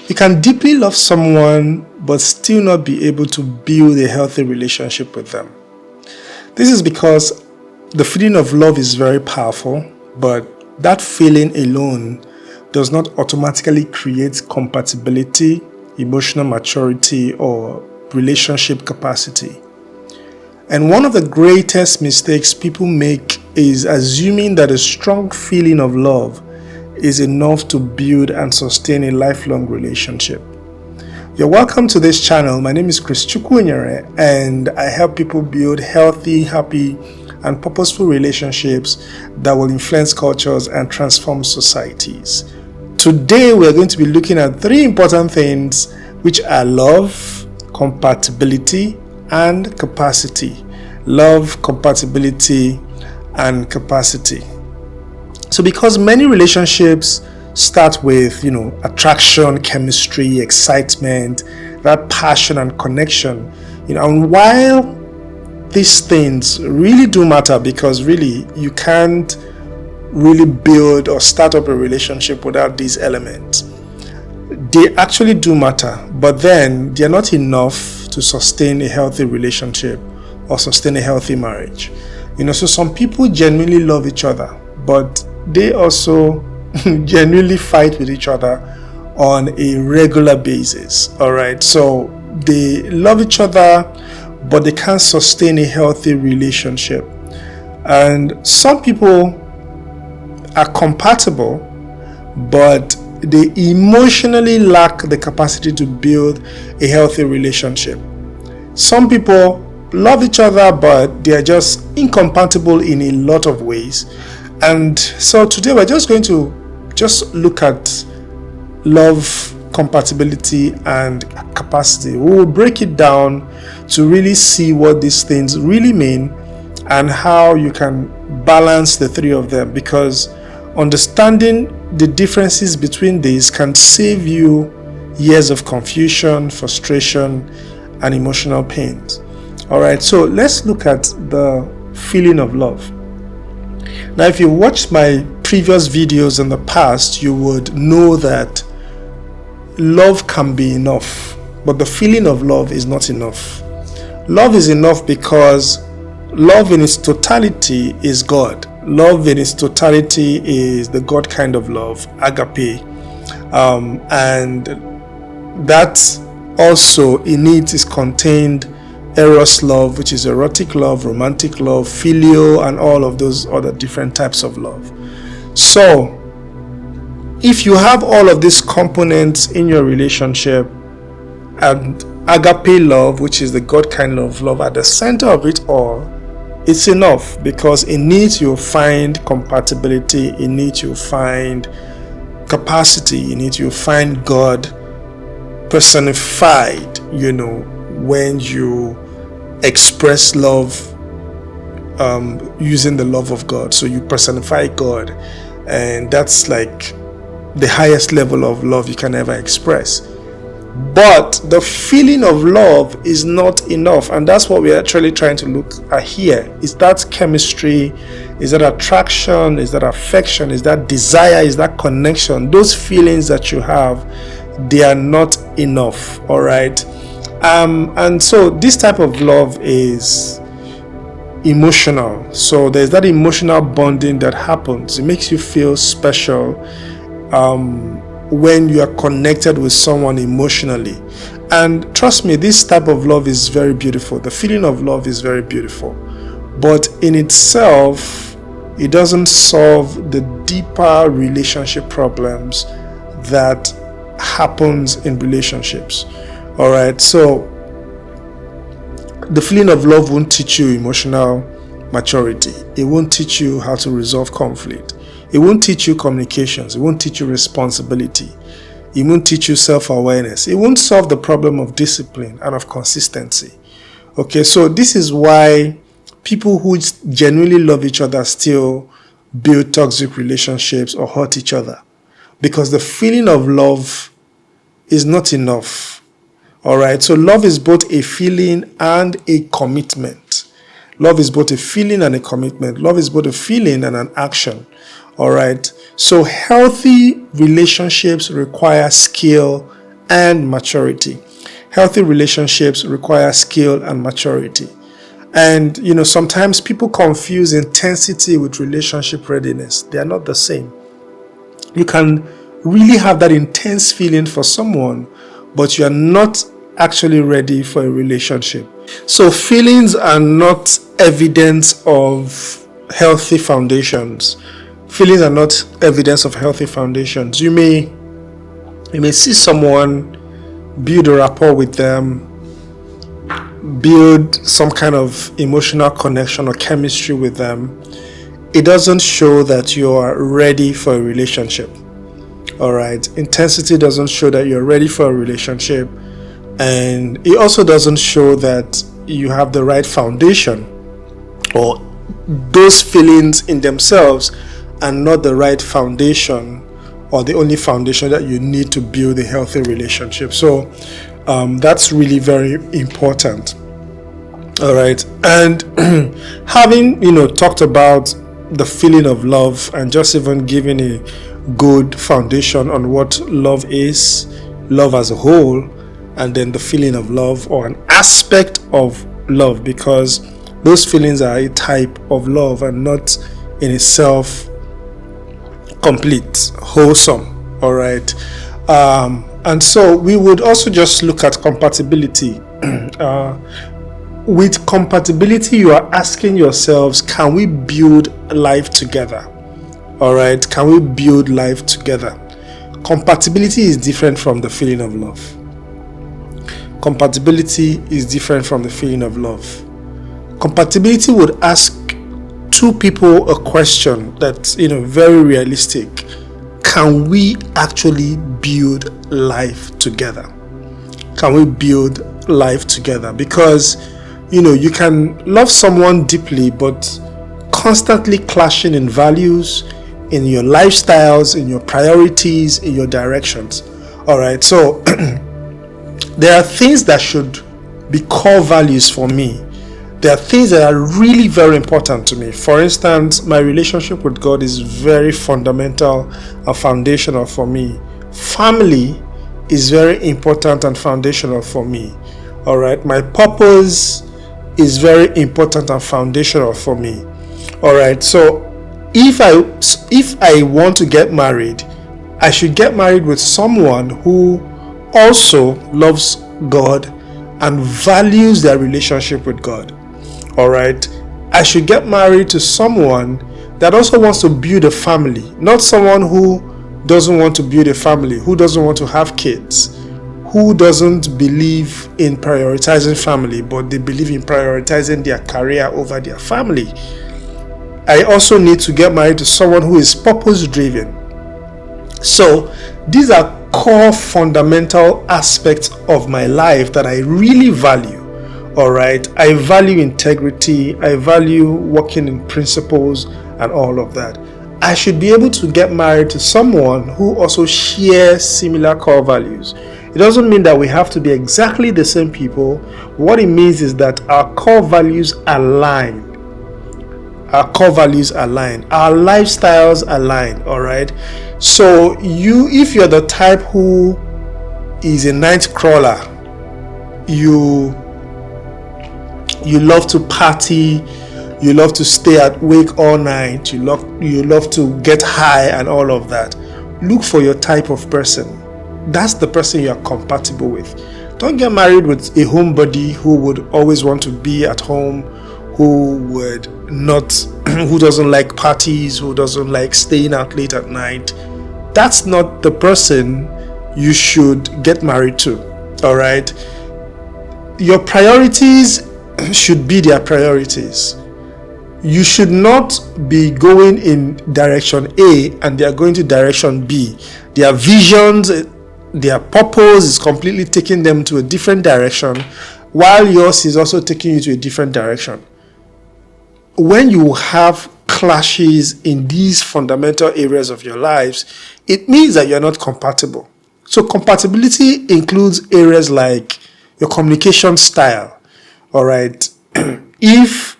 You can deeply love someone but still not be able to build a healthy relationship with them. This is because the feeling of love is very powerful, but that feeling alone does not automatically create compatibility, emotional maturity, or relationship capacity. And one of the greatest mistakes people make is assuming that a strong feeling of love is enough to build and sustain a lifelong relationship. You're welcome to this channel. My name is Chukwunyere, and I help people build healthy, happy, and purposeful relationships that will influence cultures and transform societies. Today, we're going to be looking at three important things, which are love, compatibility, and capacity. Love, compatibility, and capacity. So because many relationships start with, attraction, chemistry, excitement, that passion and connection, and while these things really do matter, because really you can't really build or start up a relationship without these elements. They actually do matter, but then they're not enough to sustain a healthy relationship or sustain a healthy marriage. So some people genuinely love each other, but they also genuinely fight with each other on a regular basis. All right. So they love each other, but they can't sustain a healthy relationship. And some people are compatible, but they emotionally lack the capacity to build a healthy relationship. Some people love each other, but they are just incompatible in a lot of ways. And so today we're just going to look at love, compatibility, and capacity. We will break it down to really see what these things really mean and how you can balance the three of them, because understanding the differences between these can save you years of confusion, frustration, and emotional pains. All right, so let's look at the feeling of love. Now, if you watched my previous videos in the past, you would know that love can be enough, but the feeling of love is not enough. Love is enough because love in its totality is God. Love in its totality is the God kind of love, agape. And that also in it is contained eros love, which is erotic love, romantic love, filial, and all of those other different types of love. So if you have all of these components in your relationship, and agape love, which is the God kind of love, at the center of it all, it's enough, because in it you'll find compatibility, in it you'll find capacity, in it you'll find God personified, when you express love using the love of God. So you personify God, and that's like the highest level of love you can ever express. But the feeling of love is not enough, and that's what we're actually trying to look at here. Is that chemistry? Is that attraction? Is that affection? Is that desire? Is that connection? Those feelings that you have, they are not enough. All right. And so this type of love is emotional. So there's that emotional bonding that happens. It makes you feel special when you are connected with someone emotionally. And trust me, this type of love is very beautiful. The feeling of love is very beautiful. But in itself, it doesn't solve the deeper relationship problems that happens in relationships. All right, so the feeling of love won't teach you emotional maturity. It won't teach you how to resolve conflict. It won't teach you communications. It won't teach you responsibility. It won't teach you self-awareness. It won't solve the problem of discipline and of consistency. Okay, so this is why people who genuinely love each other still build toxic relationships or hurt each other, because the feeling of love is not enough. All right, so love is both a feeling and a commitment. Love is both a feeling and a commitment. Love is both a feeling and an action. All right, so healthy relationships require skill and maturity. Healthy relationships require skill and maturity. And, sometimes people confuse intensity with relationship readiness. They are not the same. You can really have that intense feeling for someone, but you are not actually ready for a relationship. So feelings are not evidence of healthy foundations. Feelings are not evidence of healthy foundations. You may see someone, build a rapport with them, build some kind of emotional connection or chemistry with them. It doesn't show that you are ready for a relationship. All right. Intensity doesn't show that you're ready for a relationship. And it also doesn't show that you have the right foundation, or those feelings in themselves are not the right foundation or the only foundation that you need to build a healthy relationship. So that's really very important. All right. And having, talked about the feeling of love and just even giving a good foundation on what love is, love as a whole, and then the feeling of love or an aspect of love, because those feelings are a type of love and not in itself complete, wholesome. All right. And so we would also just look at compatibility. With compatibility, you are asking yourselves, can we build life together? All right. Can we build life together? Compatibility is different from the feeling of love. Compatibility is different from the feeling of love. Compatibility would ask two people a question that's, very realistic. Can we actually build life together? Can we build life together? Because, you can love someone deeply, but constantly clashing in values, in your lifestyles, in your priorities, in your directions. All right. So there are things that should be core values for me. There are things that are really very important to me. For instance, my relationship with God is very fundamental and foundational for me. Family is very important and foundational for me. All right. My purpose is very important and foundational for me. All right. So if I want to get married, I should get married with someone who also loves God and values their relationship with God. All right. I should get married to someone that also wants to build a family, not someone who doesn't want to build a family, who doesn't want to have kids, who doesn't believe in prioritizing family, but they believe in prioritizing their career over their family. I also need to get married to someone who is purpose driven. So these are core fundamental aspects of my life that I really value. All right. I value integrity. I value working in principles and all of that. I should be able to get married to someone who also shares similar core values. It doesn't mean that we have to be exactly the same people. What it means is that our core values align. Our core values align. Our lifestyles align. All right. So if you're the type who is a night crawler, you love to party, you love to stay awake all night, you love to get high and all of that, look for your type of person. That's the person you are compatible with. Don't get married with a homebody who would always want to be at home, who doesn't like parties, who doesn't like staying out late at night. That's not the person you should get married to. All right. Your priorities should be their priorities. You should not be going in direction A and they are going to direction B. Their visions, their purpose is completely taking them to a different direction, while yours is also taking you to a different direction. When you have clashes in these fundamental areas of your lives, it means that you're not compatible. So compatibility includes areas like your communication style. All right. If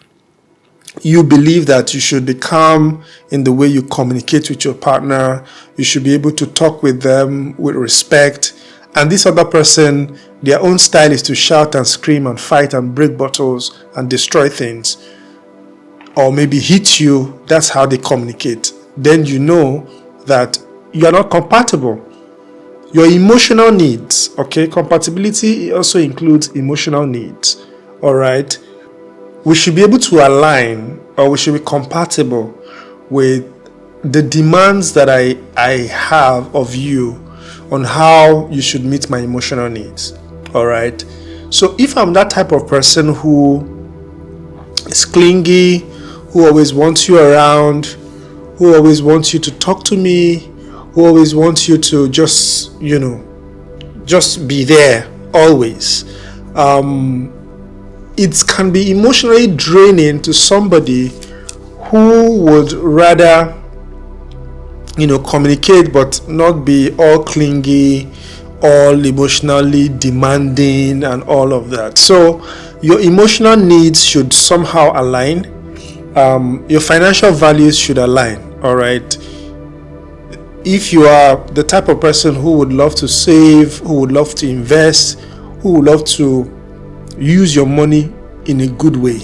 you believe that you should be calm in the way you communicate with your partner, you should be able to talk with them with respect and this other person, their own style is to shout and scream and fight and break bottles and destroy things, or maybe hit you, that's how they communicate, then you know that you are not compatible. Your emotional needs, okay? Compatibility also includes emotional needs, all right? We should be able to align, or we should be compatible with the demands that I have of you on how you should meet my emotional needs, all right? So if I'm that type of person who is clingy, who always wants you around, who always wants you to talk to me, who always wants you to just be there always, it can be emotionally draining to somebody who would rather communicate but not be all clingy, all emotionally demanding and all of that. So your emotional needs should somehow align. Your financial values should align, all right? If you are the type of person who would love to save, who would love to invest, who would love to use your money in a good way,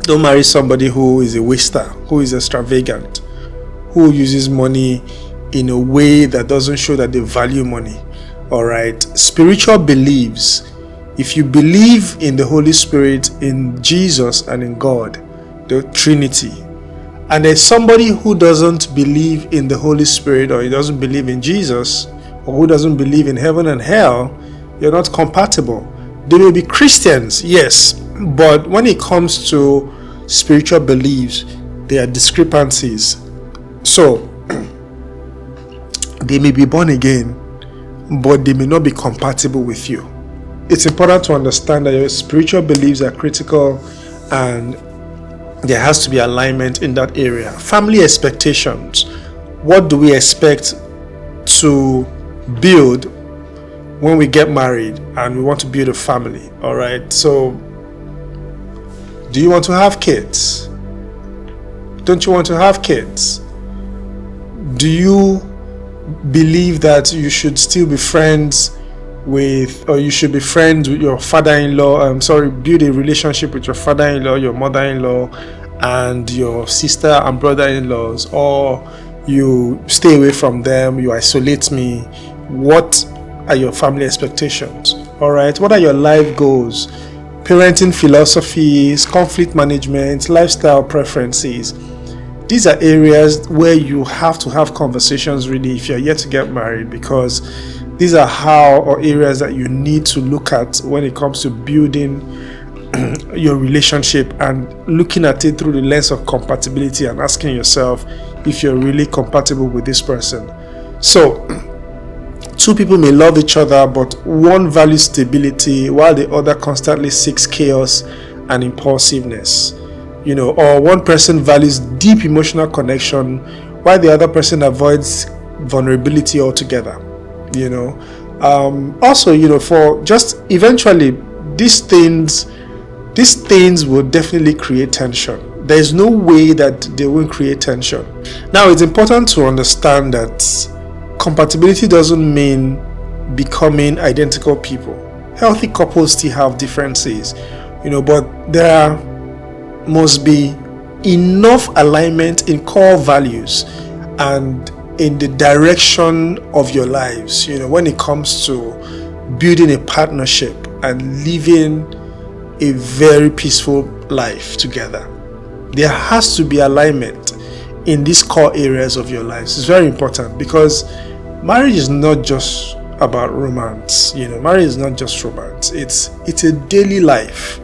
don't marry somebody who is a waster, who is extravagant, who uses money in a way that doesn't show that they value money, all right? Spiritual beliefs, if you believe in the Holy Spirit, in Jesus and in God, the Trinity, and there's somebody who doesn't believe in the Holy Spirit, or he doesn't believe in Jesus, or who doesn't believe in heaven and hell, you're not compatible. They may be Christians, yes, but when it comes to spiritual beliefs, there are discrepancies. So they may be born again, but they may not be compatible with you. It's important to understand that your spiritual beliefs are critical, and there has to be alignment in that area. Family expectations. What do we expect to build when we get married and we want to build a family? All right. So, do you want to have kids? Don't you want to have kids? Do you believe that you should still be friends with, or you should be friends with your father-in-law, build a relationship with your father-in-law, your mother-in-law, and your sister and brother-in-laws, or you stay away from them, you isolate me? What are your family expectations? All right, what are your life goals? Parenting philosophies, conflict management, lifestyle preferences. These are areas where you have to have conversations really if you're yet to get married, because these are areas that you need to look at when it comes to building your relationship and looking at it through the lens of compatibility and asking yourself if you're really compatible with this person. So, two people may love each other, but one values stability while the other constantly seeks chaos and impulsiveness. Or one person values deep emotional connection while the other person avoids vulnerability altogether. Also, for just eventually these things will definitely create tension. There's no way that they won't create tension. Now, it's important to understand that compatibility doesn't mean becoming identical people. Healthy couples still have differences, but there must be enough alignment in core values and in the direction of your lives, when it comes to building a partnership and living a very peaceful life together. There has to be alignment in these core areas of your lives. It's very important, because marriage is not just about romance. Marriage is not just romance. It's a daily life.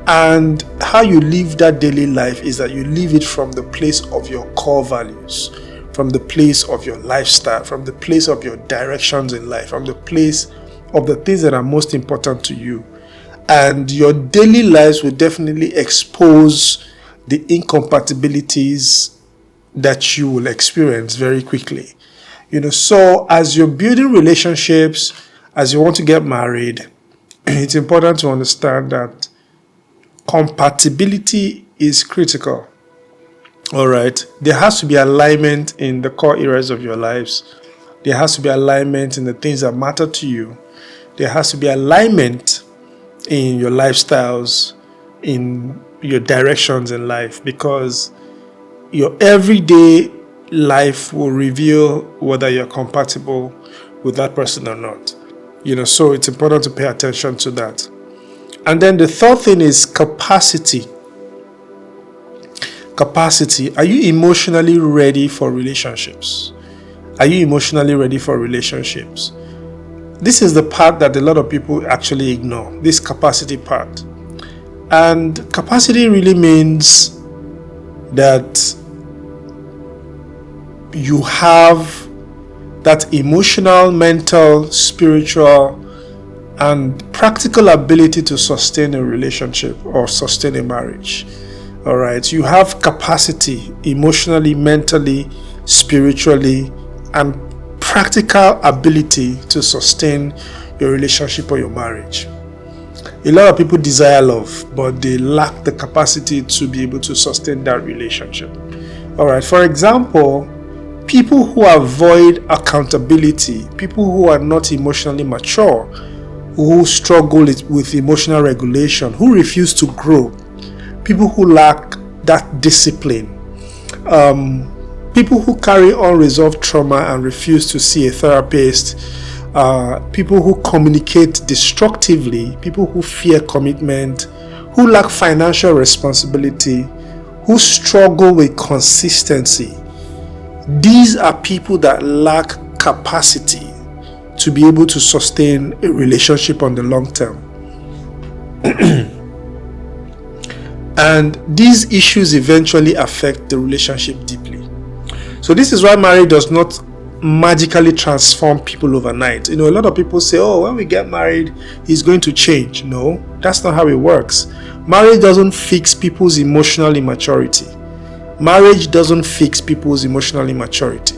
And how you live that daily life is that you live it from the place of your core values, from the place of your lifestyle, from the place of your directions in life, from the place of the things that are most important to you. And your daily lives will definitely expose the incompatibilities that you will experience very quickly. So as you're building relationships, as you want to get married, it's important to understand that compatibility is critical. All right. There has to be alignment in the core areas of your lives. There has to be alignment in the things that matter to you. There has to be alignment in your lifestyles, in your directions in life, because your everyday life will reveal whether you're compatible with that person or not. So it's important to pay attention to that. And then the third thing is capacity. Capacity. Are you emotionally ready for relationships? Are you emotionally ready for relationships? This is the part that a lot of people actually ignore, this capacity part. And capacity really means that you have that emotional, mental, spiritual, and practical ability to sustain a relationship or sustain a marriage. All right. You have capacity emotionally, mentally, spiritually, and practical ability to sustain your relationship or your marriage. A lot of people desire love, but they lack the capacity to be able to sustain that relationship. All right. For example, people who avoid accountability, people who are not emotionally mature, who struggle with emotional regulation, who refuse to grow, people who lack that discipline, people who carry unresolved trauma and refuse to see a therapist, people who communicate destructively, people who fear commitment, who lack financial responsibility, who struggle with consistency. These are people that lack capacity to be able to sustain a relationship on the long term. And these issues eventually affect the relationship deeply. So this is why marriage does not magically transform people overnight. A lot of people say, oh, when we get married, he's going to change. No, that's not how it works. Marriage doesn't fix people's emotional immaturity. Marriage doesn't fix people's emotional immaturity.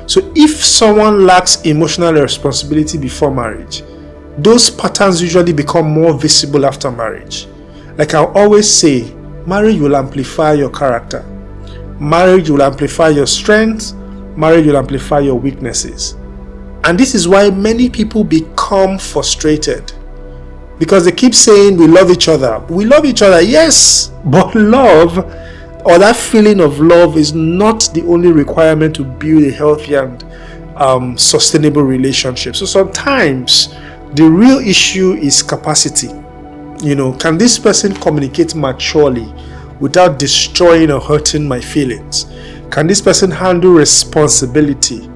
So if someone lacks emotional responsibility before marriage, those patterns usually become more visible after marriage. Like I always say, marriage will amplify your character. Marriage will amplify your strengths. Marriage will amplify your weaknesses. And this is why many people become frustrated, because they keep saying we love each other. We love each other, yes, but love, or that feeling of love, is not the only requirement to build a healthy and sustainable relationship. So sometimes the real issue is capacity. Can this person communicate maturely without destroying or hurting my feelings? Can this person handle responsibility?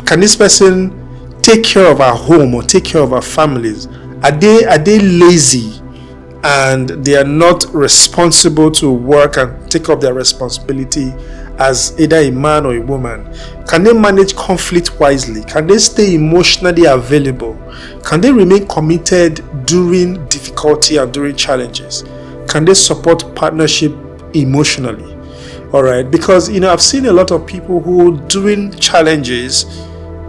Can this person take care of our home or take care of our families? Are they lazy and they are not responsible to work and take up their responsibility as either a man or a woman? Can they manage conflict wisely? Can they stay emotionally available? Can they remain committed during difficulty and during challenges? Can they support partnership emotionally? All right, because I've seen a lot of people who, during challenges,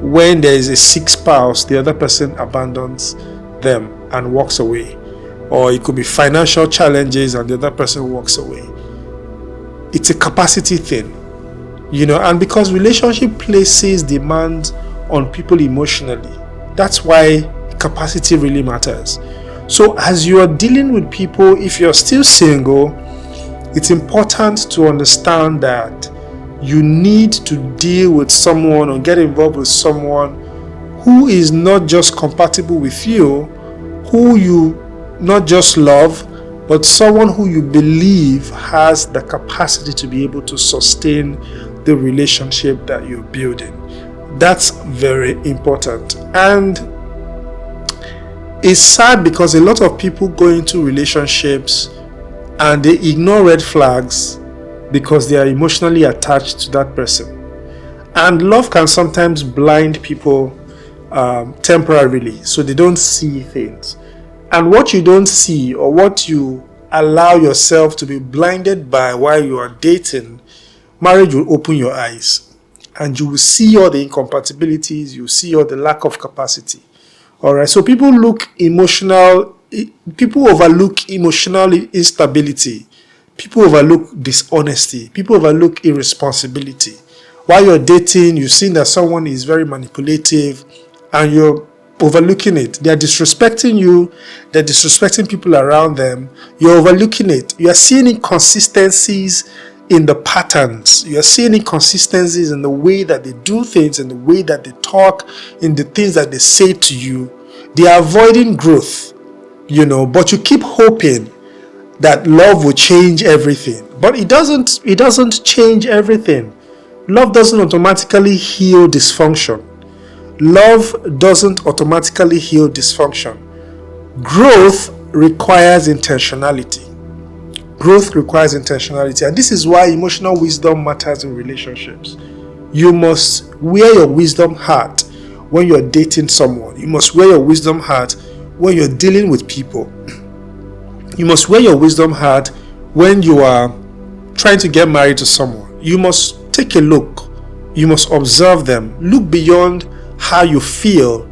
when there is a sick spouse, the other person abandons them and walks away. Or it could be financial challenges and the other person walks away. It's a capacity thing, and because relationship places demands on people emotionally, that's why capacity really matters. So as you are dealing with people, if you're still single, it's important to understand that you need to deal with someone or get involved with someone who is not just compatible with you, who you not just love, but someone who you believe has the capacity to be able to sustain the relationship that you're building. That's very important. And it's sad because a lot of people go into relationships and they ignore red flags because they are emotionally attached to that person. And love can sometimes blind people temporarily, so they don't see things. And what you don't see, or what you allow yourself to be blinded by while you are dating, marriage will open your eyes. And you will see all the incompatibilities, you will see all the lack of capacity. All right, so people overlook emotional instability. People overlook dishonesty. People overlook irresponsibility. while you're dating, you've seen that someone is very manipulative and you're overlooking it. They're disrespecting you, they're disrespecting people around them, you're overlooking it. You're seeing inconsistencies in the patterns, you're seeing inconsistencies in the way that they do things, in the way that they talk, in the things that they say to you. They are avoiding growth, but you keep hoping that love will change everything. But it doesn't change everything. Love doesn't automatically heal dysfunction. Love doesn't automatically heal dysfunction. Growth requires intentionality. Growth requires intentionality. And this is why emotional wisdom matters in relationships. You must wear your wisdom hat when you're dating someone. You must wear your wisdom hat when you're dealing with people. You must wear your wisdom hat when you are trying to get married to someone. You must take a look. You must observe them. Look beyond how you feel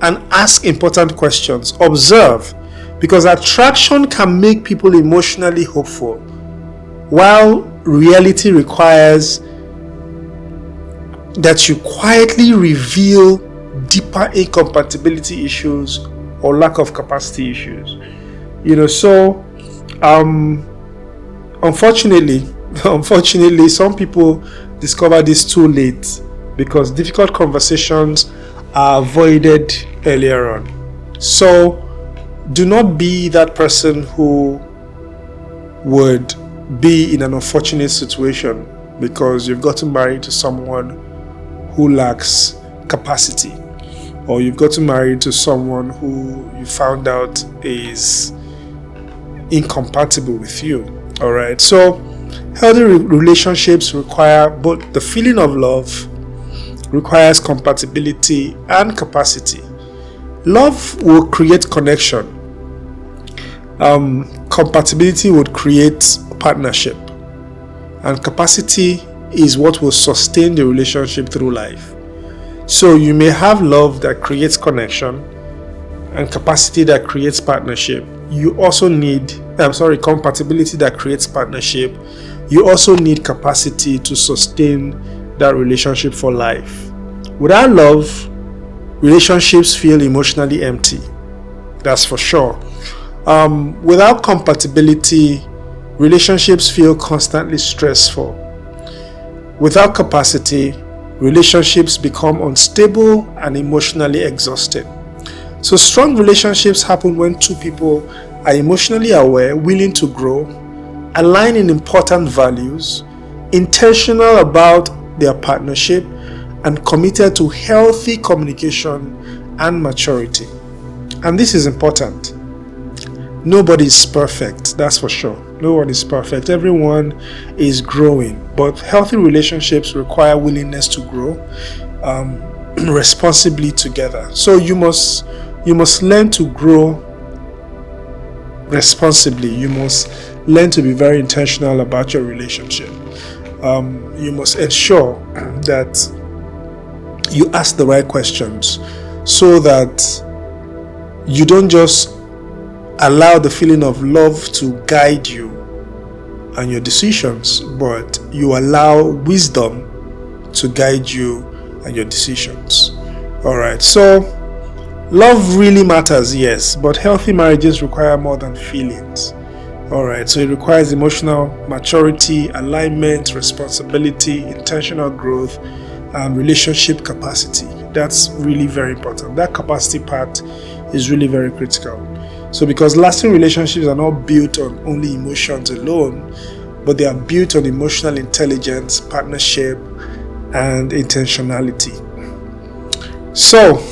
and ask important questions. Observe, because attraction can make people emotionally hopeful, while reality requires that you quietly reveal deeper incompatibility issues or lack of capacity issues. Unfortunately, some people discover this too late, because difficult conversations are avoided earlier on. So do not be that person who would be in an unfortunate situation because you've gotten married to someone who lacks capacity, or you've gotten married to someone who you found out is incompatible with you. All right. So healthy relationships require both the feeling of love, requires compatibility and capacity. Love will create connection. Compatibility would create partnership, and capacity is what will sustain the relationship through life. So you may have love that creates connection and capacity that creates partnership. You also need compatibility that creates partnership. You also need capacity to sustain that relationship for life. Without love, relationships feel emotionally empty. That's for sure. Without compatibility, relationships feel constantly stressful. Without capacity, relationships become unstable and emotionally exhausted. So strong relationships happen when two people are emotionally aware, willing to grow, aligned in important values, intentional about their partnership, and committed to healthy communication and maturity. And this is important. Nobody is perfect, that's for sure. No one is perfect. Everyone is growing. But healthy relationships require willingness to grow responsibly together. So you must learn to grow responsibly. You must learn to be very intentional about your relationship. You must ensure that you ask the right questions so that you don't just allow the feeling of love to guide you and your decisions, but you allow wisdom to guide you and your decisions. All right, so love really matters, yes, but healthy marriages require more than feelings. All right, so it requires emotional maturity, alignment, responsibility, intentional growth, and relationship capacity. That's really very important. That capacity part is really very critical. So because lasting relationships are not built on only emotions alone, but they are built on emotional intelligence, partnership, and intentionality. So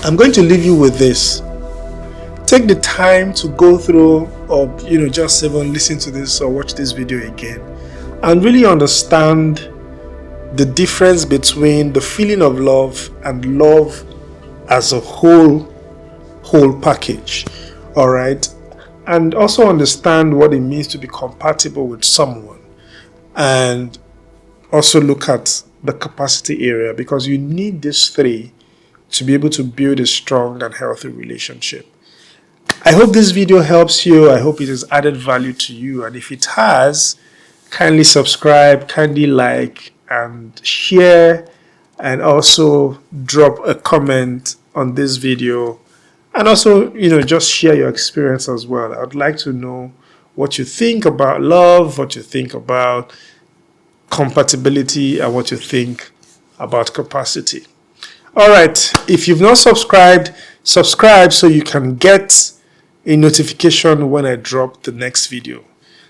I'm going to leave you with this. Take the time to go through, or just even listen to this or watch this video again, and really understand the difference between the feeling of love and love as a whole package. All right, and also understand what it means to be compatible with someone, and also look at the capacity area, because you need these three to be able to build a strong and healthy relationship. I hope this video helps you. I hope it has added value to you, and if it has, kindly subscribe, kindly like, and share, and also drop a comment on this video, and also, just share your experience as well. I'd like to know what you think about love, what you think about compatibility, and what you think about capacity. All right, if you've not subscribed, subscribe so you can get a notification when I drop the next video.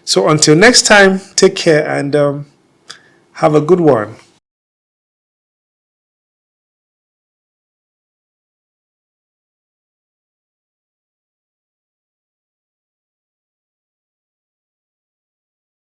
So until next time, take care and have a good one.